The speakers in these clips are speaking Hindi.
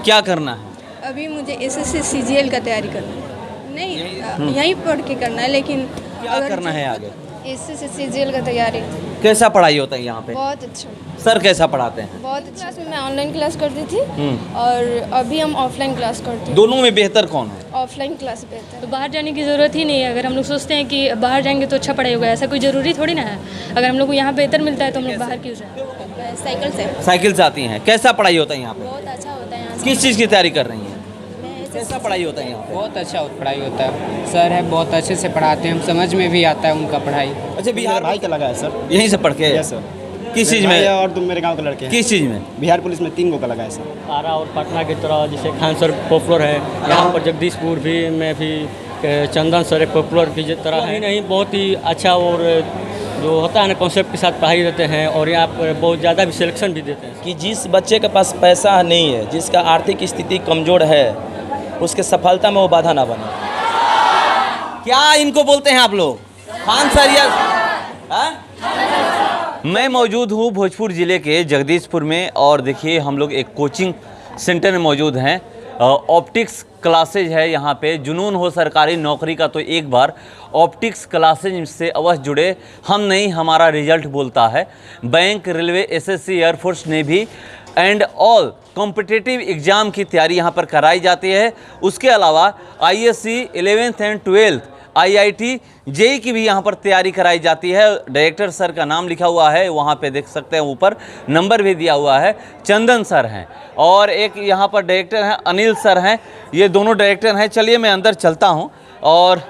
क्या करना है? अभी मुझे एसएससी सीजीएल का तैयारी करना है। नहीं, यहीं पढ़ के करना है, लेकिन क्या करना है आगे? एसएससी सीजीएल का तैयारी कैसा पढ़ाई होता है यहाँ पे? बहुत अच्छा, सर कैसा पढ़ाते हैं? बहुत अच्छा। क्लास में मैं ऑनलाइन क्लास करती थी और अभी हम ऑफलाइन क्लास करते हैं। दोनों में बेहतर कौन है? ऑफलाइन क्लास बेहतर है। तो बाहर जाने की ज़रूरत ही नहीं है। अगर हम लोग सोचते हैं कि बाहर जाएंगे तो अच्छा पढ़ाई होगा, ऐसा कोई ज़रूरी थोड़ी ना है। अगर हम लोग को यहाँ बेहतर मिलता है तो हम लोग बाहर क्यों जाएं? साइकिल से साइकिल से आती हैं। कैसा पढ़ाई होता है यहाँ पे? बहुत अच्छा होता है यहाँ से। किस चीज़ की तैयारी कर रही हैं? कैसा पढ़ाई होता है यहाँ पे? बहुत अच्छा पढ़ाई होता है। सर है बहुत अच्छे से पढ़ाते हैं, हम समझ में भी आता है उनका पढ़ाई। अच्छा, बिहार भाई का लगा है सर। यहीं से पढ़ के? Yes sir. किस चीज़ भाई में? और तुम मेरे गांव के लड़के हैं। किस चीज़ में? बिहार पुलिस में 3 गो का लगा है सर। आरा और पटना की तरह जैसे खान सर पॉपुलर है, यहाँ पर जगदीशपुर भी में भी चंदन सर एक पॉपुलर की तरह है। नहीं, बहुत ही अच्छा और जो होता है ना कॉन्सेप्ट के साथ पढ़ाई देते हैं और यहाँ पर बहुत ज़्यादा भी सिलेक्शन भी देते हैं। कि जिस बच्चे के पास पैसा नहीं है, जिसका आर्थिक स्थिति कमज़ोर है, उसके सफलता में वो बाधा ना बने। क्या इनको बोलते हैं आप लोग? खान सर या मैं मौजूद हूँ भोजपुर ज़िले के जगदीशपुर में और देखिए हम लोग एक कोचिंग सेंटर में मौजूद हैं। ऑप्टिक्स क्लासेज है यहाँ पे। जुनून हो सरकारी नौकरी का तो एक बार ऑप्टिक्स क्लासेज से अवश्य जुड़े। हम नहीं, हमारा रिजल्ट बोलता है। Bank, railway, SSC, air force, navy and all competitive exam की तैयारी यहाँ पर कराई जाती है। उसके अलावा ISC 11th and 12th, IIT, JEE की भी यहाँ पर तैयारी कराई जाती है। डायरेक्टर सर का नाम लिखा हुआ है, वहाँ पे देख सकते हैं, ऊपर नंबर भी दिया हुआ है। चंदन सर हैं और एक यहाँ पर डायरेक्टर हैं अनिल सर हैं। ये दोनों डायरेक्टर हैं। चलिए मैं अंदर चलता हूँ और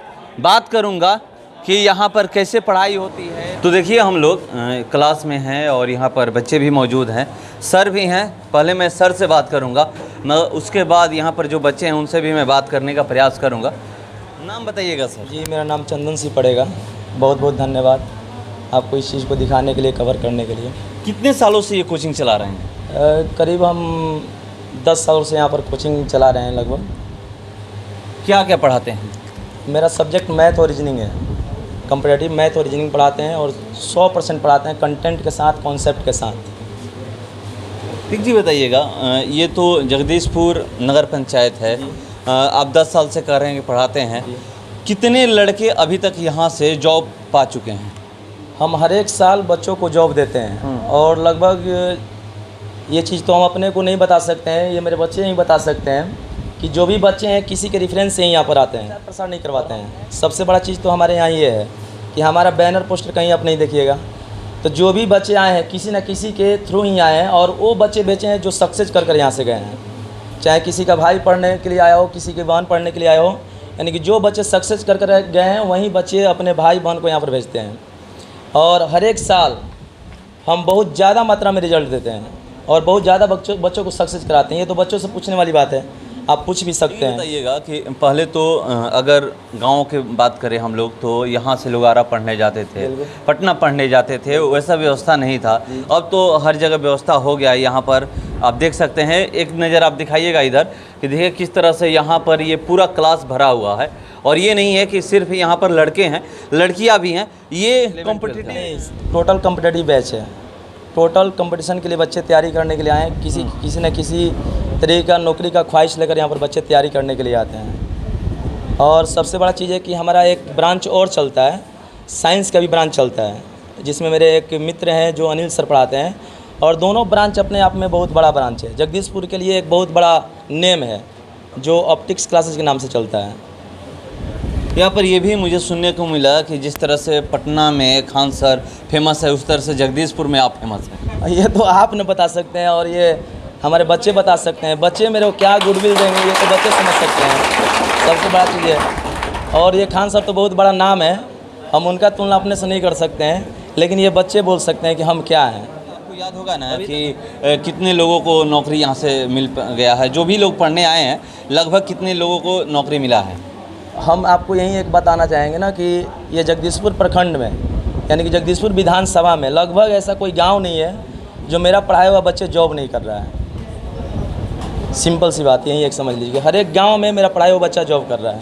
बात करूँगा कि यहाँ पर कैसे पढ़ाई होती है। तो देखिए हम लोग क्लास में हैं और यहाँ पर बच्चे भी मौजूद हैं, सर भी हैं। पहले मैं सर से बात करूँगा, मैं उसके बाद यहाँ पर जो बच्चे हैं उनसे भी मैं बात करने का प्रयास करूँगा। नाम बताइएगा सर। जी, मेरा नाम चंदन सिंह पड़ेगा। बहुत बहुत धन्यवाद आपको इस चीज़ को दिखाने के लिए, कवर करने के लिए। कितने सालों से ये कोचिंग चला रहे हैं? करीब हम 10 सालों से यहाँ पर कोचिंग चला रहे हैं लगभग। क्या क्या पढ़ाते हैं? मेरा सब्जेक्ट मैथ और रीजनिंग है। कंपैरेटिव मैथ और रीजनिंग पढ़ाते हैं और 100% पढ़ाते हैं कंटेंट के साथ, कॉन्सेप्ट के साथ। ठीक जी, बताइएगा, ये तो जगदीशपुर नगर पंचायत है, आप 10 साल से कर रहे हैं कि पढ़ाते हैं। कितने लड़के अभी तक यहाँ से जॉब पा चुके हैं? हम हर एक साल बच्चों को जॉब देते हैं और लगभग ये चीज़ तो हम अपने को नहीं बता सकते हैं, ये मेरे बच्चे ही बता सकते हैं कि जो भी बच्चे हैं किसी के रेफरेंस से ही यहाँ पर आते हैं, प्रसार नहीं करवाते हैं। सबसे बड़ा चीज़ तो हमारे यहाँ ये है कि हमारा बैनर पोस्टर कहीं आप नहीं देखिएगा। तो जो भी बच्चे आए हैं किसी न किसी के थ्रू ही आए हैं और वो बच्चे बेचे हैं जो सक्सेस कर यहाँ से गए हैं। चाहे किसी का भाई पढ़ने के लिए आया हो, किसी के बहन पढ़ने के लिए आया हो, यानी कि जो बच्चे सक्सेस कर गए हैं वहीं बच्चे अपने भाई बहन को यहाँ पर भेजते हैं। और हर एक साल हम बहुत ज़्यादा मात्रा में रिजल्ट देते हैं और बहुत ज़्यादा बच्चों को सक्सेस कराते हैं। ये तो बच्चों से पूछने वाली बात है, आप पूछ भी सकते हैं। बताइएगा कि पहले तो अगर गांव के बात करें हम लोग तो यहाँ से लोग आरा पढ़ने जाते थे, पटना पढ़ने जाते थे, वैसा व्यवस्था नहीं था। अब तो हर जगह व्यवस्था हो गया है। यहाँ पर आप देख सकते हैं, एक नज़र आप दिखाइएगा इधर कि देखिए किस तरह से यहाँ पर ये पूरा क्लास भरा हुआ है। और ये नहीं है कि सिर्फ यहाँ पर लड़के हैं, लड़कियाँ भी हैं। ये कॉम्पिटिटिव टोटल कॉम्पिटिटिव बैच है। टोटल कंपटीशन के लिए बच्चे तैयारी करने के लिए आए हैं। किसी न किसी तरीके का नौकरी का ख्वाहिश लेकर यहाँ पर बच्चे तैयारी करने के लिए आते हैं। और सबसे बड़ा चीज़ है कि हमारा एक ब्रांच और चलता है, साइंस का भी ब्रांच चलता है, जिसमें मेरे एक मित्र हैं जो अनिल सर पढ़ाते हैं। और दोनों ब्रांच अपने आप में बहुत बड़ा ब्रांच है। जगदीशपुर के लिए एक बहुत बड़ा नेम है जो ऑप्टिक्स क्लासेस के नाम से चलता है। यहाँ पर ये भी मुझे सुनने को मिला कि जिस तरह से पटना में खान सर फेमस है, उस तरह से जगदीशपुर में आप फेमस हैं। ये तो आप न बता सकते हैं और ये हमारे बच्चे बता सकते हैं। बच्चे मेरे को क्या गुडविल देंगे ये तो बच्चे समझ सकते हैं। सबसे बड़ा चीज़ है। और ये खान सर तो बहुत बड़ा नाम है, हम उनका तुलना अपने से नहीं कर सकते हैं, लेकिन ये बच्चे बोल सकते हैं कि हम क्या हैं। आपको याद होगा ना कि कितने लोगों को नौकरी यहाँ से मिल गया है? जो भी लोग पढ़ने आए हैं लगभग कितने लोगों को नौकरी मिला है? हम आपको यही एक बताना चाहेंगे ना कि ये जगदीशपुर प्रखंड में, यानी कि जगदीशपुर विधानसभा में लगभग ऐसा कोई गांव नहीं है जो मेरा पढ़ाया हुआ बच्चे जॉब नहीं कर रहा है। सिंपल सी बात यही एक समझ लीजिए, हर एक गांव में मेरा पढ़ाया हुआ बच्चा जॉब कर रहा है।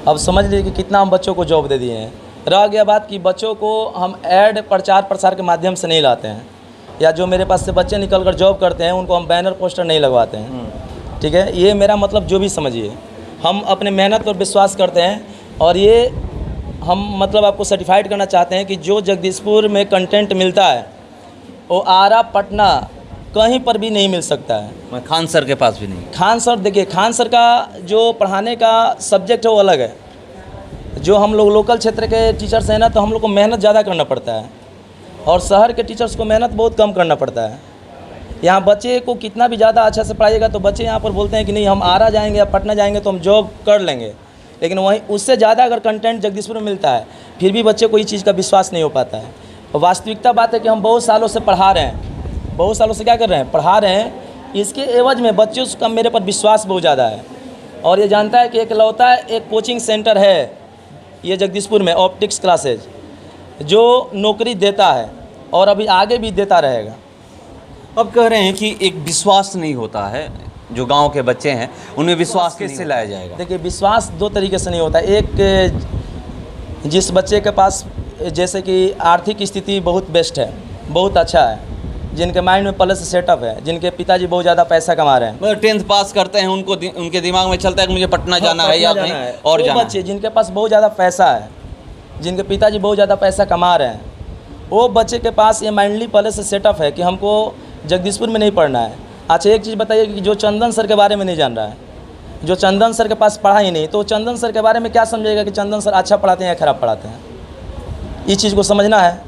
अब समझ लीजिए कि कितना हम बच्चों को जॉब दे दिए हैं। रह गया बात कि बच्चों को हम ऐड प्रचार प्रसार के माध्यम से नहीं लाते हैं, या जो मेरे पास से बच्चे निकल कर जॉब करते हैं उनको हम बैनर पोस्टर नहीं लगवाते हैं। ठीक है, ये मेरा मतलब जो भी समझिए, हम अपने मेहनत पर विश्वास करते हैं और ये हम मतलब आपको सर्टिफाइड करना चाहते हैं कि जो जगदीशपुर में कंटेंट मिलता है वो आरा पटना कहीं पर भी नहीं मिल सकता है। खान सर के पास भी नहीं। खान सर देखिए, खान सर का जो पढ़ाने का सब्जेक्ट है वो अलग है। जो हम लोग लोकल क्षेत्र के टीचर्स हैं ना, तो हम लोग को मेहनत ज़्यादा करना पड़ता है और शहर के टीचर्स को मेहनत बहुत कम करना पड़ता है। यहाँ बच्चे को कितना भी ज़्यादा अच्छा से पढ़ाइएगा तो बच्चे यहाँ पर बोलते हैं कि नहीं हम आरा जाएंगे या पटना जाएंगे तो हम जॉब कर लेंगे, लेकिन वहीं उससे ज़्यादा अगर कंटेंट जगदीशपुर में मिलता है फिर भी बच्चे को इस चीज़ का विश्वास नहीं हो पाता है। और वास्तविकता बात है कि हम बहुत सालों से पढ़ा रहे हैं, बहुत सालों से क्या कर रहे हैं, पढ़ा रहे हैं। इसके एवज में बच्चों का मेरे पर विश्वास बहुत ज़्यादा है और ये जानता है कि एकलौता एक कोचिंग सेंटर है ये जगदीशपुर में, ऑप्टिक्स क्लासेज, जो नौकरी देता है और अभी आगे भी देता रहेगा। अब कह रहे हैं कि एक विश्वास नहीं होता है, जो गांव के बच्चे हैं उनमें विश्वास कैसे लाया जाएगा? देखिए, विश्वास दो तरीके से नहीं होता। एक, जिस बच्चे के पास जैसे कि आर्थिक स्थिति बहुत बेस्ट है, बहुत अच्छा है, जिनके माइंड में पहले से सेटअप है, जिनके पिताजी बहुत ज़्यादा पैसा कमा रहे हैं, मतलब 10th पास करते हैं, उनके दिमाग में चलता है कि मुझे पटना जाना है या कहीं और वो जाना बच्चे जिनके पास बहुत ज़्यादा पैसा है, जिनके पिताजी बहुत ज़्यादा पैसा कमा रहे हैं, वो बच्चे के पास ये माइंडली पहले से सेटअप है कि हमको जगदीशपुर में नहीं पढ़ना है। अच्छा, एक चीज़ बताइए कि जो चंदन सर के बारे में नहीं जान रहा है, जो चंदन सर के पास पढ़ा ही नहीं, तो चंदन सर के बारे में क्या समझेगा कि चंदन सर अच्छा पढ़ाते हैं या ख़राब पढ़ाते हैं? इस चीज़ को समझना है।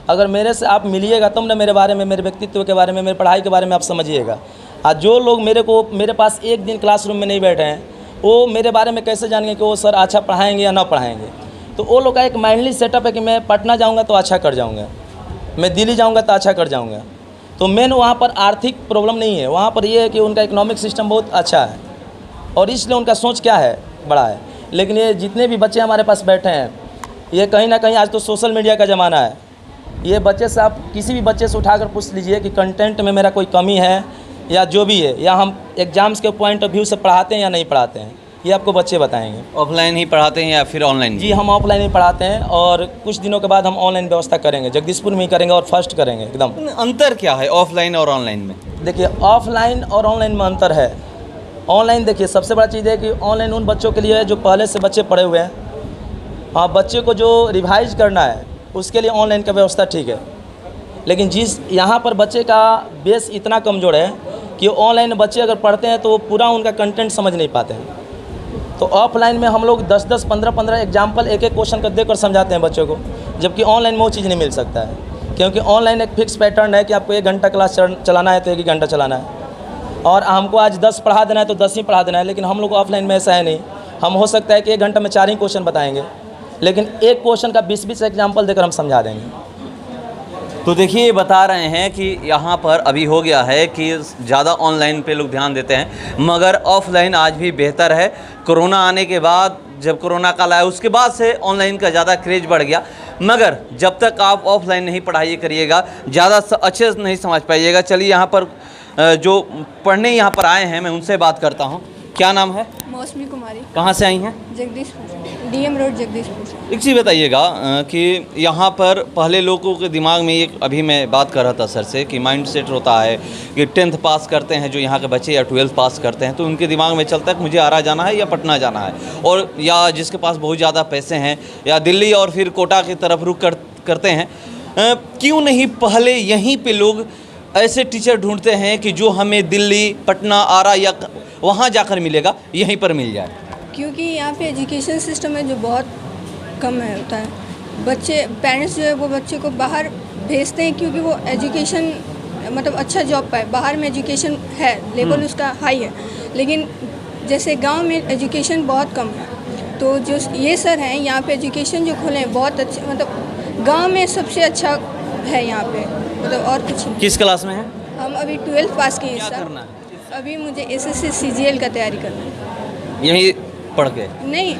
अगर मेरे से आप मिलिएगा तब ना मेरे बारे में, मेरे व्यक्तित्व के बारे में, मेरे पढ़ाई के बारे में आप समझिएगा। आज जो लोग मेरे पास एक दिन क्लासरूम में नहीं बैठे हैं, वो मेरे बारे में कैसे जानेंगे कि वो सर अच्छा पढ़ाएंगे या ना पढ़ाएंगे? तो वो लोग का एक माइंडली सेटअप है कि मैं पटना जाऊँगा तो अच्छा कर जाऊँगा, मैं दिल्ली जाऊँगा तो अच्छा कर जाऊँगा। तो मेन वहाँ पर आर्थिक प्रॉब्लम नहीं है, वहाँ पर ये है कि उनका इकोनॉमिक सिस्टम बहुत अच्छा है और इसलिए उनका सोच क्या है, बड़ा है। लेकिन ये जितने भी बच्चे हमारे पास बैठे हैं, ये कहीं ना कहीं, आज तो सोशल मीडिया का ज़माना है, ये बच्चे से आप किसी भी बच्चे से उठाकर पूछ लीजिए कि कंटेंट में मेरा कोई कमी है या जो भी है, या हम एग्जाम्स के पॉइंट ऑफ व्यू से पढ़ाते हैं या नहीं पढ़ाते हैं, ये आपको बच्चे बताएंगे। ऑफलाइन ही पढ़ाते हैं या फिर ऑनलाइन? जी, हम ऑफलाइन ही पढ़ाते हैं और कुछ दिनों के बाद हम ऑनलाइन व्यवस्था करेंगे, जगदीशपुर में ही करेंगे और फर्स्ट करेंगे एकदम। अंतर क्या है ऑफलाइन और ऑनलाइन में? देखिए, ऑफलाइन और ऑनलाइन में अंतर है। ऑनलाइन देखिए, सबसे बड़ा चीज़ है कि ऑनलाइन उन बच्चों के लिए है जो पहले से बच्चे पढ़े हुए हैं। हाँ, बच्चे को जो रिवाइज करना है उसके लिए ऑनलाइन का व्यवस्था ठीक है, लेकिन जिस यहाँ पर बच्चे का बेस इतना कमज़ोर है कि ऑनलाइन बच्चे अगर पढ़ते हैं तो वो पूरा उनका कंटेंट समझ नहीं पाते हैं। तो ऑफलाइन में हम लोग 10-10, 15-15 एग्जाम्पल एक क्वेश्चन का देकर समझाते हैं बच्चों को, जबकि ऑनलाइन में वो चीज़ नहीं मिल सकता है, क्योंकि ऑनलाइन एक फिक्स पैटर्न है कि आपको 1 घंटा क्लास चलाना है तो 1 घंटा चलाना है, और हमको आज 10 पढ़ा देना है तो 10 ही पढ़ा देना है। लेकिन हम लोग ऑफलाइन में ऐसा है नहीं, हम हो सकता है कि 1 घंटा में 4 ही क्वेश्चन बताएंगे, लेकिन एक क्वेश्चन का 20-20 एग्जाम्पल देकर हम समझा देंगे। तो देखिए, ये बता रहे हैं कि यहाँ पर अभी हो गया है कि ज़्यादा ऑनलाइन पे लोग ध्यान देते हैं, मगर ऑफलाइन आज भी बेहतर है। कोरोना आने के बाद, जब कोरोना काल आया उसके बाद से ऑनलाइन का ज़्यादा क्रेज बढ़ गया, मगर जब तक आप ऑफलाइन नहीं पढ़ाई करिएगा ज़्यादा अच्छे से नहीं समझ पाइएगा। चलिए, यहाँ पर जो पढ़ने यहाँ पर आए हैं मैं उनसे बात करता हूँ। क्या नाम है? मौसमी कुमारी, कहाँ से आई हैं? जगदीशपुर, डीएम रोड जगदीशपुर से। एक चीज़ बताइएगा कि यहाँ पर पहले लोगों के दिमाग में एक, अभी मैं बात कर रहा था सर से, कि माइंड सेट होता है कि 10th पास करते हैं जो यहाँ के बच्चे या 12th पास करते हैं तो उनके दिमाग में चलता है कि मुझे आरा जाना है या पटना जाना है, और या जिसके पास बहुत ज़्यादा पैसे हैं या दिल्ली और फिर कोटा की तरफ रुख करते हैं। क्यों नहीं पहले यहीं पर लोग ऐसे टीचर ढूंढते हैं कि जो हमें दिल्ली, पटना, आरा या वहाँ जाकर मिलेगा, यहीं पर मिल जाए? क्योंकि यहाँ पे एजुकेशन सिस्टम है जो बहुत कम है होता है। बच्चे, पेरेंट्स जो है वो बच्चे को बाहर भेजते हैं क्योंकि वो एजुकेशन मतलब अच्छा जॉब पाए। बाहर में एजुकेशन है, लेवल उसका हाई है, लेकिन जैसे गांव में एजुकेशन बहुत कम है। तो जो ये सर हैं यहाँ पे एजुकेशन जो खोले हैं बहुत अच्छे, मतलब गांव में सबसे अच्छा है यहाँ पे, मतलब और कुछ नहीं। किस क्लास में है? हम अभी 12th पास किए क्या सर। करना है? अभी मुझे SSC CGL का तैयारी करना है। यहीं पढ़ के? नहीं,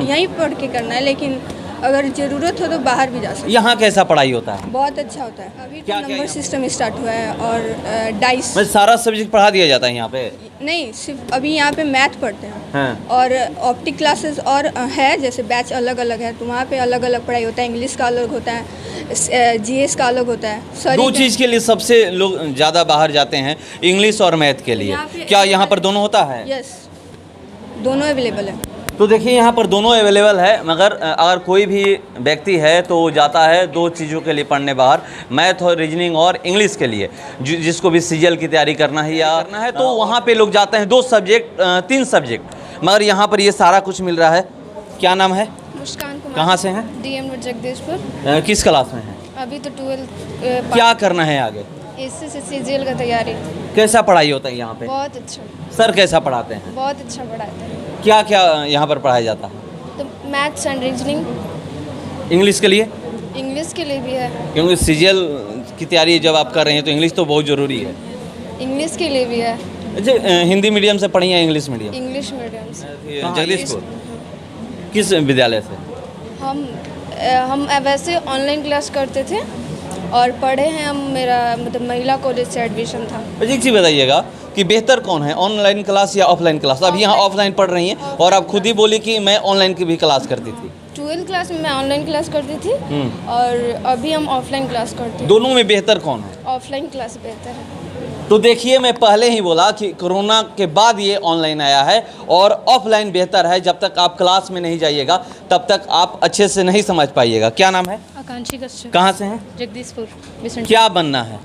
यहीं पढ़ के करना है, लेकिन अगर ज़रूरत हो तो बाहर भी जा सकते हैं। यहाँ कैसा पढ़ाई होता है? बहुत अच्छा होता है। अभी क्या- तो क्या नंबर यहाँ? सिस्टम स्टार्ट हुआ है और डाइस। मतलब सारा सब्जेक्ट पढ़ा दिया जाता है यहाँ पे? नहीं, सिर्फ अभी यहाँ पे मैथ पढ़ते हैं हाँ। और ऑप्टिक क्लासेस और है, जैसे बैच अलग अलग है, तो वहाँ पे अलग अलग पढ़ाई होता है। इंग्लिश का अलग होता है, जीएस का अलग होता है। सॉरी, दो चीज़ के लिए सबसे लोग ज़्यादा बाहर जाते हैं, इंग्लिश और मैथ के लिए। यहाँ पे- क्या यहाँ पर दोनों होता है? यस, दोनों अवेलेबल है। तो देखिए यहाँ पर दोनों अवेलेबल है, मगर अगर कोई भी व्यक्ति है तो वो जाता है दो चीज़ों के लिए पढ़ने बाहर, मैथ और रीजनिंग और इंग्लिश के लिए। जिसको भी सीजीएल की तैयारी करना है या करना है तो वहाँ पे लोग जाते हैं 2 सब्जेक्ट 3 सब्जेक्ट, मगर यहाँ पर ये सारा कुछ मिल रहा है। क्या नाम है? मुस्कान कुमार। कहाँ से हैं? DM road Jagdishpur. किस क्लास में हैं? अभी तो 12 क्या करना है आगे? इससे सीजीएल का तैयारी। कैसा पढ़ाई होता है यहाँ पे? बहुत अच्छा, सर कैसा पढ़ाते हैं? बहुत अच्छा पढ़ाते हैं। क्या क्या यहाँ पर पढ़ाया जाता है? तो मैथ्स एंड रीजनिंग, इंग्लिश के लिए? इंग्लिश के लिए भी है। क्योंकि सीजीएल की तैयारी जब आप कर रहे हैं तो इंग्लिश तो बहुत ज़रूरी है। इंग्लिश के लिए भी है। अच्छा, हिंदी मीडियम से पढ़ी या इंग्लिश मीडियम? इंग्लिश मीडियम से। जगदीशपुर। किस विद्यालय से? हम वैसे ऑनलाइन क्लास करते थे और पढ़े हैं हम, मेरा मतलब महिला कॉलेज से एडमिशन था। अच्छा, एक चीज़ बताइएगा कि बेहतर कौन है, ऑनलाइन क्लास या ऑफलाइन क्लास? अब यहाँ ऑफलाइन पढ़ रही हैं और आप खुद ही बोली कि मैं ऑनलाइन की भी क्लास करती थी। 12th क्लास में मैं ऑनलाइन क्लास करती थी और अभी हम ऑफलाइन क्लास करते हैं। दोनों में बेहतर कौन है? ऑफलाइन क्लास बेहतर है। तो देखिए, मैं पहले ही बोला कि कोरोना के बाद ये ऑनलाइन आया है और ऑफलाइन बेहतर है। जब तक आप क्लास में नहीं जाइएगा तब तक आप अच्छे से नहीं समझ पाइएगा। क्या नाम है? आकांक्षी कश्यप, कहाँ से हैं? जगदीशपुर बिसंट। क्या बनना है?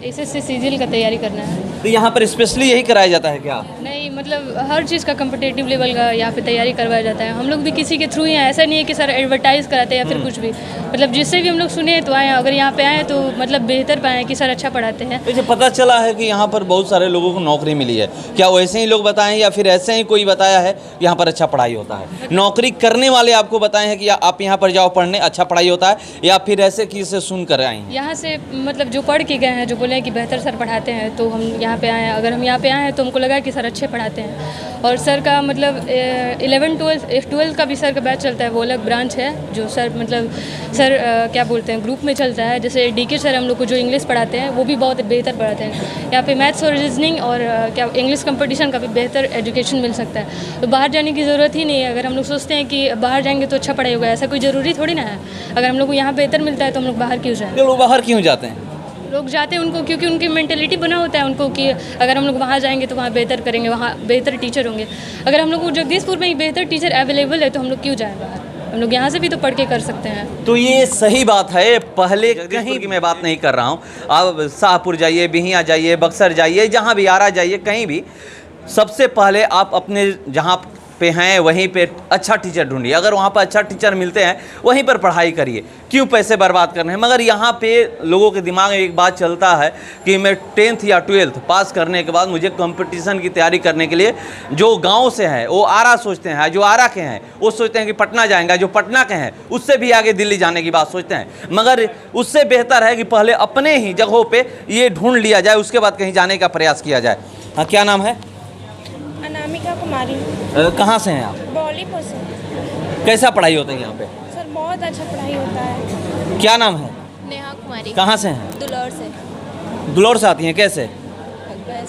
एसएससी सीजीएल का तैयारी करना है। तो यहाँ पर स्पेशली यही कराया जाता है क्या? नहीं, मतलब हर चीज़ का कम्पिटेटिव लेवल का यहाँ पे तैयारी करवाया जाता है। हम लोग भी किसी के थ्रू ही हैं, ऐसा नहीं है कि सर एडवर्टाइज़ कराते हैं या फिर कुछ भी। मतलब जिससे भी हम लोग सुने तो आए, अगर यहाँ पे आए तो मतलब बेहतर पाएँ कि सर अच्छा पढ़ाते हैं। मुझे पता चला है कि यहाँ पर बहुत सारे लोगों को नौकरी मिली है। क्या वैसे ही लोग बताएं या फिर ऐसे ही कोई बताया है कि यहाँ पर अच्छा पढ़ाई होता है? नौकरी करने वाले आपको बताए हैं कि आप यहाँ पर जाओ पढ़ने, अच्छा पढ़ाई होता है, या फिर ऐसे किसी से सुन कर आए हैं? यहाँ से मतलब जो पढ़ के गए हैं, जो बोले हैं कि बेहतर सर पढ़ाते हैं, तो हम यहाँ पे आए हैं। अगर हम यहाँ पे आए हैं तो हमको लगा कि सर अच्छे पढ़ाते हैं। और सर का मतलब 11-12 का भी सर का बैच चलता है, वो अलग ब्रांच है जो सर मतलब सर क्या बोलते हैं ग्रुप में चलता है। जैसे डीके सर हम लोग को जो इंग्लिश पढ़ाते हैं वो भी बहुत बेहतर पढ़ाते हैं। यहाँ पे मैथ्स और रीजनिंग और क्या इंग्लिश कंपटीशन का भी बेहतर एजुकेशन मिल सकता है। तो बाहर जाने की ज़रूरत ही नहीं है। अगर हम लोग सोचते हैं कि बाहर जाएंगे तो अच्छा पढ़ाई होगा, ऐसा कोई ज़रूरी थोड़ी ना है। अगर हम लोग को यहाँ बेहतर मिलता है तो हम लोग बाहर क्यों जाएँ? लोग बाहर क्यों जाते हैं? लोग जाते हैं उनको क्योंकि उनकी मेंटेलिटी बना होता है उनको कि अगर हम लोग वहाँ जाएंगे तो वहाँ बेहतर करेंगे, वहाँ बेहतर टीचर होंगे। अगर हम लोग को जगदीशपुर में ही बेहतर टीचर अवेलेबल है तो हम लोग क्यों जाएं बाहर? हम लोग यहाँ से भी तो पढ़ के कर सकते हैं। तो ये सही बात है। पहले कहीं की मैं बात नहीं कर रहा हूँ, आप शाहपुर जाइए, बिहिया जाइए, बक्सर जाइए, जहाँ भी आरा जाइए, कहीं भी सबसे पहले आप अपने जहाँ पे हैं वहीं पे अच्छा टीचर ढूंढिए। अगर वहाँ पर अच्छा टीचर मिलते हैं वहीं पर पढ़ाई करिए, क्यों पैसे बर्बाद करने हैं? मगर यहाँ पे लोगों के दिमाग में एक बात चलता है कि मैं 10th या 12th पास करने के बाद मुझे कंपटीशन की तैयारी करने के लिए, जो गांव से हैं वो आरा सोचते हैं, जो आरा के हैं वो सोचते हैं कि पटना जाएंगे, जो पटना के हैं उससे भी आगे दिल्ली जाने की बात सोचते हैं। मगर उससे बेहतर है कि पहले अपने ही जगहों पर ये ढूंढ लिया जाए, उसके बाद कहीं जाने का प्रयास किया जाए। हाँ, क्या नाम है? अनामिका कुमारी। कहाँ से हैं आप? बॉलीपुर से। कैसा पढ़ाई होता है यहाँ पे? सर बहुत अच्छा पढ़ाई होता है। क्या नाम है? नेहा कुमारी। कहाँ से हैं? दुलौर से। दुलौर से आती हैं? कैसे?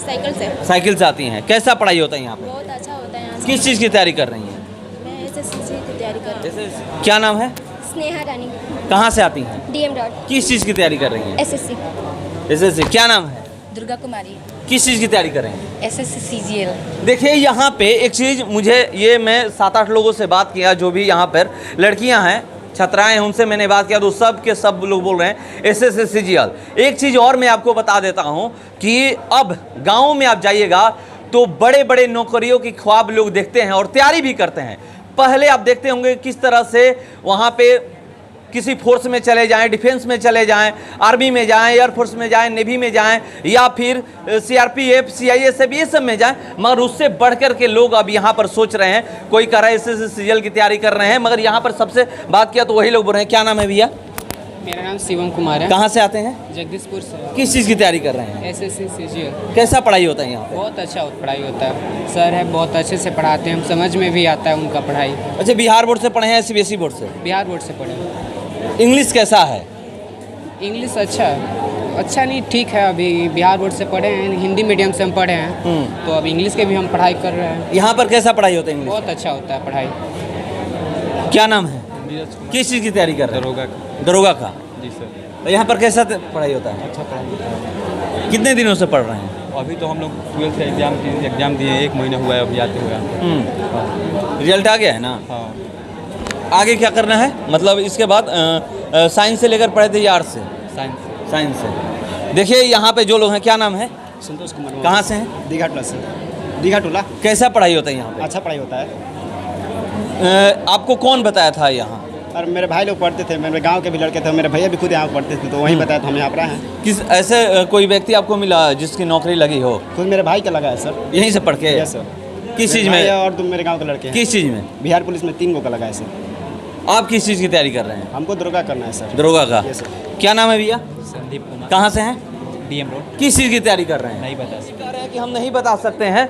साइकिल से। साइकिल से आती हैं। कैसा पढ़ाई होता है यहाँ पे? बहुत अच्छा होता है यहाँ से। किस चीज़ की तैयारी कर रही हैं? मैं एसएससी की तैयारी कर रही हूँ। क्या नाम है? स्नेहा रानी। कहाँ से आती हैं? DM dot. किस चीज़ की तैयारी कर रही हैं? एसएससी। एसएससी। क्या नाम है? दुर्गा कुमारी। किस चीज़ की तैयारी कर रहे हैं? SSC CGL. देखिए यहाँ पे एक चीज़ मुझे, ये मैं 7-8 लोगों से बात किया, जो भी यहाँ पर लड़कियाँ हैं, छात्राएं हैं, उनसे मैंने बात किया तो सब के सब लोग बोल रहे हैं एसएससी सीजीएल। एक चीज़ और मैं आपको बता देता हूँ कि अब गाँव में आप जाइएगा तो बड़े बड़े नौकरियों की ख्वाब लोग देखते हैं और तैयारी भी करते हैं। पहले आप देखते होंगे किस तरह से वहाँ पे किसी फोर्स में चले जाएं, डिफेंस में चले जाएं, आर्मी में जाएं, एयरफोर्स में जाएं, नेवी में जाएं, या फिर सीआरपीएफ, सीआईएसएफ, ये सब में जाएं। मगर उससे बढ़कर के लोग अब यहाँ पर सोच रहे हैं, कोई कह रहा है एसएससी सीजीएल की तैयारी कर रहे हैं, मगर यहाँ पर सबसे बात किया तो वही लोग बोल रहे हैं। क्या नाम है भैया? मेरा नाम शिवम कुमार है। कहाँ से आते हैं? जगदीशपुर से। किस चीज़ की तैयारी कर रहे हैं? SSC CGL. कैसा पढ़ाई होता है यहाँ पे? बहुत अच्छा पढ़ाई होता है, सर है बहुत अच्छे से पढ़ाते हैं, हम समझ में भी आता है उनका पढ़ाई। अच्छा, बिहार बोर्ड से पढ़े हैं, सीबीएसई बोर्ड से? बिहार बोर्ड से पढ़े। इंग्लिश कैसा है? इंग्लिश अच्छा है, अच्छा नहीं ठीक है। अभी बिहार बोर्ड से पढ़े हैं, हिंदी मीडियम से हम पढ़े हैं, तो अब इंग्लिश के भी हम पढ़ाई कर रहे हैं। यहाँ पर कैसा पढ़ाई होता है इंग्लिश? बहुत अच्छा होता है पढ़ाई। क्या नाम है? किस चीज़ की तैयारी कर रहे हैं? दरोगा का। जी सर। तो यहाँ पर कैसा पढ़ाई होता है? अच्छा पढ़ाई होता है। कितने दिनों से पढ़ रहे हैं? अभी तो हम लोग 12th एग्ज़ाम दिए, 1 महीना हुआ है अभी आते हुए। रिजल्ट आ गया है ना? हाँ। आगे क्या करना है, मतलब इसके बाद साइंस से लेकर पढ़े थे या आर्ट्स से? साइंस से। देखिए यहाँ पे जो लोग हैं, क्या नाम है? संतोष कुमार। कहाँ से हैं? दीघा टोला से। दीघा टोला। कैसा पढ़ाई होता है यहाँ पे? अच्छा पढ़ाई होता है। आपको कौन बताया था यहाँ? और मेरे भाई लोग पढ़ते थे, मेरे गांव के भी लड़के थे, मेरे भैया भी खुद यहाँ पढ़ते थे, तो वहीं बताया तो हम यहाँ पर आए हैं। किस ऐसे कोई व्यक्ति आपको मिला जिसकी नौकरी लगी हो? खुद मेरे भाई का लगा है सर। यहीं से पढ़ के? Yes sir. किस चीज़ मेरे में? भाई और तुम मेरे गाँव के लड़के हैं। किस चीज़ में? बिहार पुलिस में 3 का लगा है सर। आप किस चीज़ की तैयारी कर रहे हैं? हमको दरोगा करना है सर। दरोगा का। Yes sir. क्या नाम है भैया? संदीप कुमार। कहाँ से हैं? DM road. किस चीज़ की तैयारी कर रहे हैं? नहीं बता सकते। कह रहे हैं कि हम नहीं बता सकते हैं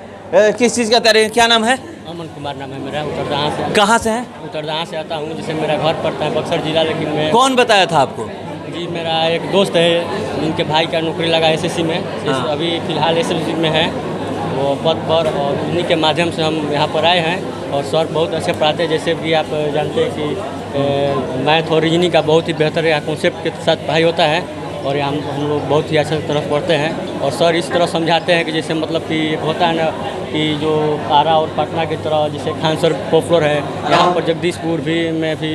किस चीज़ का तैयारी। क्या नाम है? अमन कुमार नाम है मेरा, उत्तरदाहा से। कहाँ से हैं? उत्तरदाहा से आता हूँ, जैसे मेरा घर पड़ता है बक्सर जिला, लेकिन मैं कौन बताया था आपको? जी मेरा एक दोस्त है, जिनके भाई का नौकरी लगा एसएससी में। हाँ। अभी फ़िलहाल एसएससी में है वो पद पर, और उन्हीं के माध्यम से हम यहाँ पर आए हैं। और सर बहुत अच्छे पढ़ाते हैं, जैसे भी आप जानते हैं कि मैथ और रीजनिंग का बहुत ही बेहतर यहाँ कॉन्सेप्ट के साथ पढ़ाई होता है, और यहाँ हम लोग बहुत ही अच्छे तरह पढ़ते हैं। और सर इस तरह समझाते हैं कि जैसे मतलब कि एक होता है ना कि जो आरा और पटना की तरह, जैसे खान सर पॉपुलर है, यहाँ पर जगदीशपुर भी में भी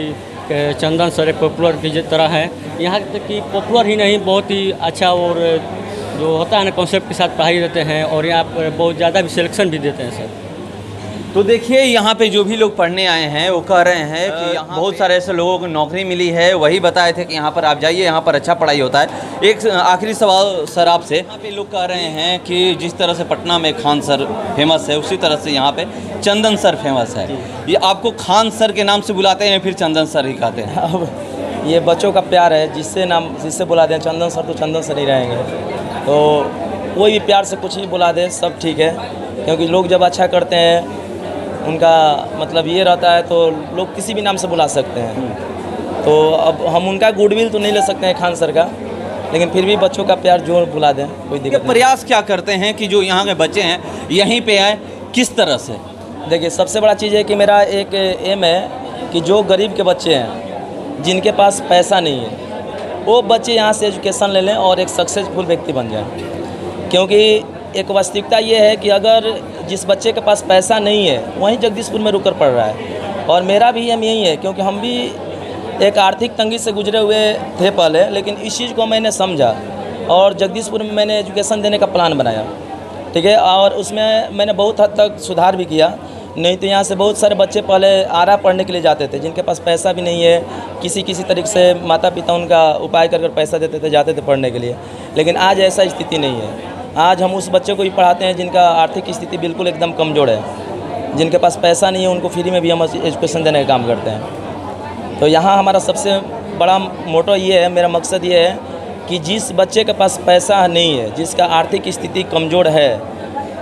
चंदन सर पॉपुलर की तरह है। यहाँ तक कि पॉपुलर ही नहीं, बहुत ही अच्छा और जो होता है ना कॉन्सेप्ट के साथ पढ़ाई देते हैं, और यहाँ पर बहुत ज़्यादा भी सिलेक्शन भी देते हैं सर। तो देखिए यहाँ पे जो भी लोग पढ़ने आए हैं वो कह रहे हैं कि यहाँ बहुत सारे ऐसे लोगों को नौकरी मिली है, वही बताए थे कि यहाँ पर आप जाइए, यहाँ पर अच्छा पढ़ाई होता है। एक आखिरी सवाल सर आपसे, यहाँ पे लोग कह रहे हैं कि जिस तरह से पटना में खान सर फेमस है, उसी तरह से यहाँ पे चंदन सर फेमस है। ये आपको खान सर के नाम से बुलाते हैं फिर चंदन सर ही कहते हैं? अब ये बच्चों का प्यार है, जिससे बुलाते हैं चंदन सर, तो चंदन सर ही रहेंगे। तो कोई भी प्यार से कुछ ही बुला दे, सब ठीक है, क्योंकि लोग जब अच्छा करते हैं उनका मतलब ये रहता है, तो लोग किसी भी नाम से बुला सकते हैं। तो अब हम उनका गुडविल तो नहीं ले सकते हैं खान सर का, लेकिन फिर भी बच्चों का प्यार जो बुला दें, कोई दिक्कत नहीं। प्रयास क्या करते हैं कि जो यहाँ के बच्चे हैं यहीं पे आए, किस तरह से? देखिए सबसे बड़ा चीज़ है कि मेरा एक एम है कि जो गरीब के बच्चे हैं, जिनके पास पैसा नहीं है, वो बच्चे यहाँ से एजुकेशन ले लें और एक सक्सेसफुल व्यक्ति बन जाएं। क्योंकि एक वास्तविकता ये है कि अगर जिस बच्चे के पास पैसा नहीं है वहीं जगदीशपुर में रुककर पढ़ रहा है, और मेरा भी एम यही है, क्योंकि हम भी एक आर्थिक तंगी से गुजरे हुए थे पहले, लेकिन इस चीज़ को मैंने समझा और जगदीशपुर में मैंने एजुकेशन देने का प्लान बनाया, ठीक है, और उसमें मैंने बहुत हद तक सुधार भी किया। नहीं तो यहाँ से बहुत सारे बच्चे पहले आरा पढ़ने के लिए जाते थे, जिनके पास पैसा भी नहीं है, किसी तरीके से माता पिता उनका उपाय कर पैसा देते थे, जाते थे पढ़ने के लिए। लेकिन आज ऐसा स्थिति नहीं है। आज हम उस बच्चे को भी पढ़ाते हैं जिनका आर्थिक स्थिति बिल्कुल एकदम कमज़ोर है, जिनके पास पैसा नहीं है, उनको फ्री में भी हम एजुकेशन देने का काम करते हैं। तो यहाँ हमारा सबसे बड़ा मोटो ये है, मेरा मकसद ये है कि जिस बच्चे के पास पैसा नहीं है, जिसका आर्थिक स्थिति कमज़ोर है,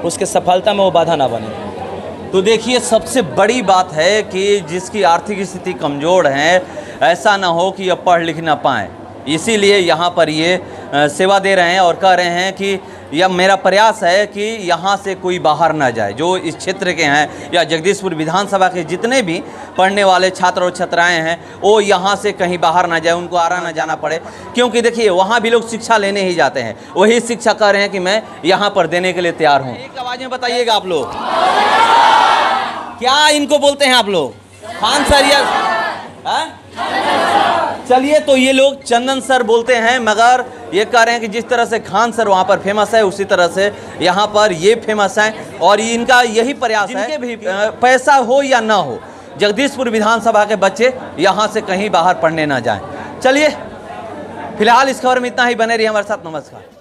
उसके सफलता में वो बाधा ना बने। तो देखिए सबसे बड़ी बात है कि जिसकी आर्थिक स्थिति कमज़ोर है, ऐसा ना हो कि अब पढ़ लिख ना पाएँ, इसीलिए यहाँ पर ये सेवा दे रहे हैं और कह रहे हैं कि यह मेरा प्रयास है कि यहाँ से कोई बाहर ना जाए, जो इस क्षेत्र के हैं या जगदीशपुर विधानसभा के जितने भी पढ़ने वाले छात्र और छात्राएँ हैं, वो यहाँ से कहीं बाहर ना जाए, उनको आरा ना जाना पड़े। क्योंकि देखिए वहाँ भी लोग शिक्षा लेने ही जाते हैं, वही शिक्षा कह रहे हैं कि मैं यहाँ पर देने के लिए तैयार हूँ। एक आवाज़ में बताइएगा आप लोग, क्या इनको बोलते हैं आप लोग? खान सर या चलिए, तो ये लोग चंदन सर बोलते हैं, मगर ये कह रहे हैं कि जिस तरह से खान सर वहाँ पर फेमस है, उसी तरह से यहाँ पर ये फेमस है। और इनका यही प्रयास है, जिनके भी पैसा हो या ना हो, जगदीशपुर विधानसभा के बच्चे यहाँ से कहीं बाहर पढ़ने ना जाएं। चलिए फिलहाल इस खबर में इतना ही, बने रहिए हमारे साथ। नमस्कार।